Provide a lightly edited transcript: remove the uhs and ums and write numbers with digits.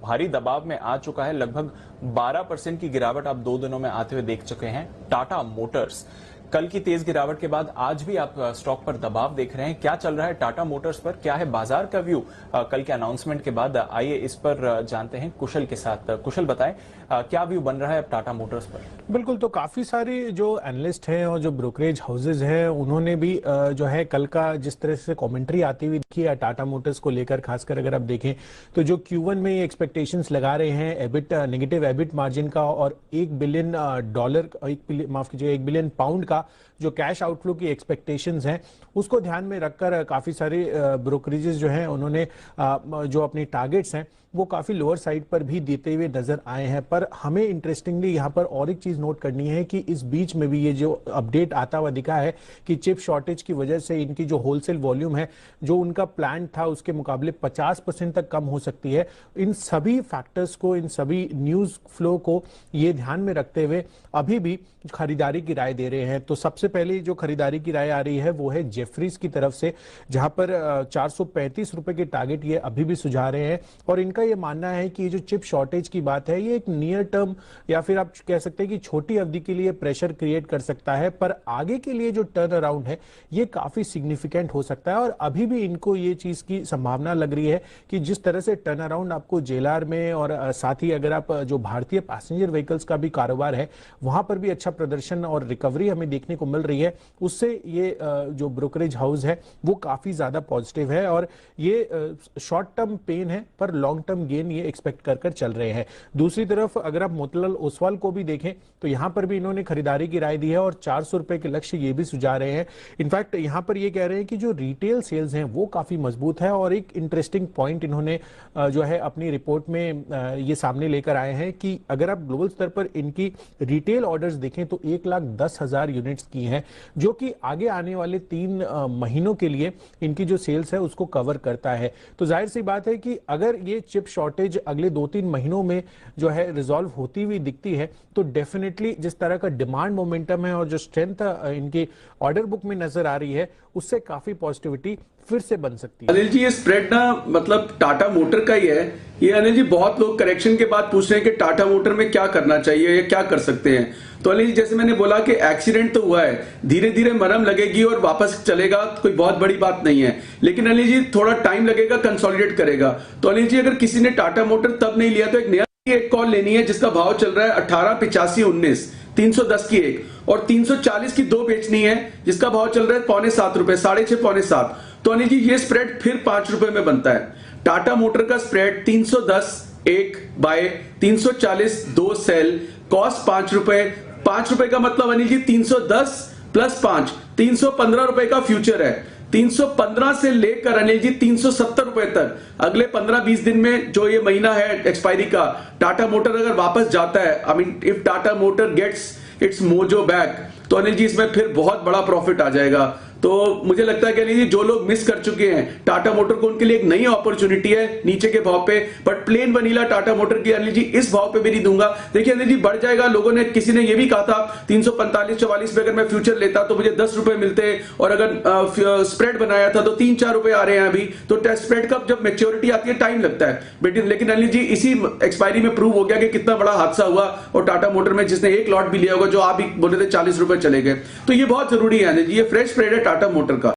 भारी दबाव में आ चुका है। लगभग 12% की गिरावट आप 2 दिनों में आते हुए देख चुके हैं। टाटा मोटर्स कल की तेज गिरावट के बाद आज भी आप स्टॉक पर दबाव देख रहे हैं। क्या चल रहा है टाटा मोटर्स पर, क्या है बाजार का व्यू कल के अनाउंसमेंट के बाद? आइए इस पर जानते हैं कुशल के साथ। कुशल बताएं क्या व्यू बन रहा है अब टाटा मोटर्स पर? बिल्कुल, तो काफी सारे जो एनालिस्ट हैं और जो ब्रोकरेज हाउसेज हैं उन्होंने भी जो है कल का जिस तरह से कमेंट्री आती हुई दिखी है टाटा मोटर्स को लेकर, खासकर अगर आप देखें तो जो Q1 में ये एक्सपेक्टेशंस लगा रहे हैं एबिट नेगेटिव एबिट मार्जिन का और $1 बिलियन माफ कीजिए $1 बिलियन पाउंड का जो कैश आउटफ्लो की एक्सपेक्टेशंस हैं उसको ध्यान में रखकर काफी सारे ब्रोकरेजेस जो हैं उन्होंने जो अपनी टारगेट्स हैं वो काफी लोअर साइड पर भी देते हुए नजर आए हैं। पर हमें इंटरेस्टिंगली यहाँ पर और एक चीज नोट करनी है कि इस बीच में भी ये जो अपडेट आता हुआ दिखा है कि चिप शॉर्टेज की वजह से इनकी जो होलसेल वॉल्यूम है जो उनका प्लान था उसके मुकाबले 50% तक कम हो सकती है। इन सभी फैक्टर्स को, इन सभी न्यूज फ्लो को ये ध्यान में रखते हुए अभी भी खरीदारी की राय दे रहे हैं। तो सबसे पहले जो खरीदारी की राय आ रही है वो है जेफरीज की तरफ से, जहां पर 435 रुपए के टारगेट ये अभी भी सुझा रहे हैं और इनका ये मानना है कि ये जो चिप शॉर्टेज की बात है ये एक नियर टर्म या फिर आप कह सकते हैं कि छोटी अवधि के लिए प्रेशर क्रिएट कर सकता है, पर आगे के लिए जो टर्न अराउंड है ये काफी सिग्निफिकेंट हो सकता है। और अभी भी इनको ये चीज की संभावना लग रही है कि जिस तरह से टर्न अराउंड आपको जेएलआर में और साथ ही अगर आप जो भारतीय पैसेंजर व्हीकल्स का भी कारोबार है वहां पर भी अच्छा प्रदर्शन और रिकवरी हमें देखने को मिल रही है, उससे ये जो ब्रोकरेज हाउस है वो काफी ज्यादा पॉजिटिव है और ये शॉर्ट टर्म पेन है पर लॉन्ग टर्म गेन ये एक्सपेक्ट कर चल रहे हैं। दूसरी तरफ अगर आप मोतीलाल ओसवाल को भी देखें तो यहां पर भी इन्होंने खरीदारी की राय दी है और 400 रुपए के लक्ष्य ये भी सुझा रहे हैं। इनफैक्ट यहां पर ये कह रहे हैं कि जो रिटेल सेल्स हैं वो काफी मजबूत है और एक इंटरेस्टिंग पॉइंट इन्होंने जो है अपनी रिपोर्ट में ये सामने लेकर आए हैं कि अगर आप ग्लोबल स्तर पर इनकी रिटेल ऑर्डर्स देखें तो 1,10,000 यूनिट्स की हैं, जो कि आगे आने वाले 3 महीनों के लिए इनकी जो सेल्स है उसको कवर करता है। तो जाहिर सी बात है कि अगर ये चिप शॉर्टेज अगले 2-3 महीनों में जो है रिजॉल्व होती हुई दिखती है तो डेफिनेटली जिस तरह का डिमांड मोमेंटम है और जो स्ट्रेंथ इनकी ऑर्डर बुक में नजर आ रही है उससे काफी पॉजिटिविटी फिर से बन सकती है। अनिल जी, ये स्प्रेड ना मतलब टाटा मोटर का ही है ये। अनिल जी, बहुत लोग करेक्शन के बाद पूछ रहे हैं कि टाटा मोटर में क्या करना चाहिए या क्या कर सकते हैं। तो अनिल जी, जैसे मैंने बोला कि एक्सीडेंट तो हुआ है, धीरे धीरे मरहम लगेगी और वापस चलेगा, कोई बहुत बड़ी बात नहीं है। लेकिन अनिल जी थोड़ा टाइम लगेगा, कंसोलिडेट करेगा। तो अनिल जी, अगर किसी ने टाटा मोटर तब नहीं लिया तो एक कॉल लेनी है जिसका भाव चल रहा है 188519, 310 की एक और 340 की 2 बेचनी है जिसका भाव चल रहा है ₹6.25, 6.5 पौने 7। तो अनिल जी ये स्प्रेड फिर ₹5 में बनता है। टाटा मोटर का स्प्रेड 310 1 बाय 340 2 सेल, कॉस्ट ₹5। ₹5 का मतलब अनिल जी 310 प्लस 5 315 रुपए का फ्यूचर है। 315 से लेकर अनिल जी 370 रुपए तक अगले 15-20 दिन में जो ये महीना है एक्सपायरी का, टाटा मोटर अगर वापस जाता है, I mean if Tata motor gets its mojo back, तो अनिल जी इसमें फिर बहुत बड़ा प्रॉफिट आ जाएगा। तो मुझे लगता है कि अनिल जी जो लोग मिस कर चुके हैं टाटा मोटर को, उनके लिए एक नई अपॉर्चुनिटी है नीचे के भाव पे। But plain vanilla Tata motor की अनिल जी इस भाव पे भी नहीं दूंगा। देखिए अनिल जी बढ़ जाएगा, लोगों ने, किसी ने ये भी कहा था 345-44 पे अगर मैं फ्यूचर लेता तो मुझे 10 रुपए मिलते, और अगर स्प्रेड बनाया था तो 3-4 रुपए आ रहे हैं अभी। तो स्प्रेड का जब मैच्योरिटी आती है टाइम लगता है, लेकिन अनिल जी इसी एक्सपायरी में प्रूव हो गया कि कितना बड़ा हादसा हुआ। और टाटा मोटर में जिसने एक लॉट भी लिया होगा, जो आप भी बोले थे 40 रुपए चले गए, तो ये बहुत जरूरी है अनिल जी, ये फ्रेश स्प्रेड है टाटा मोटर का।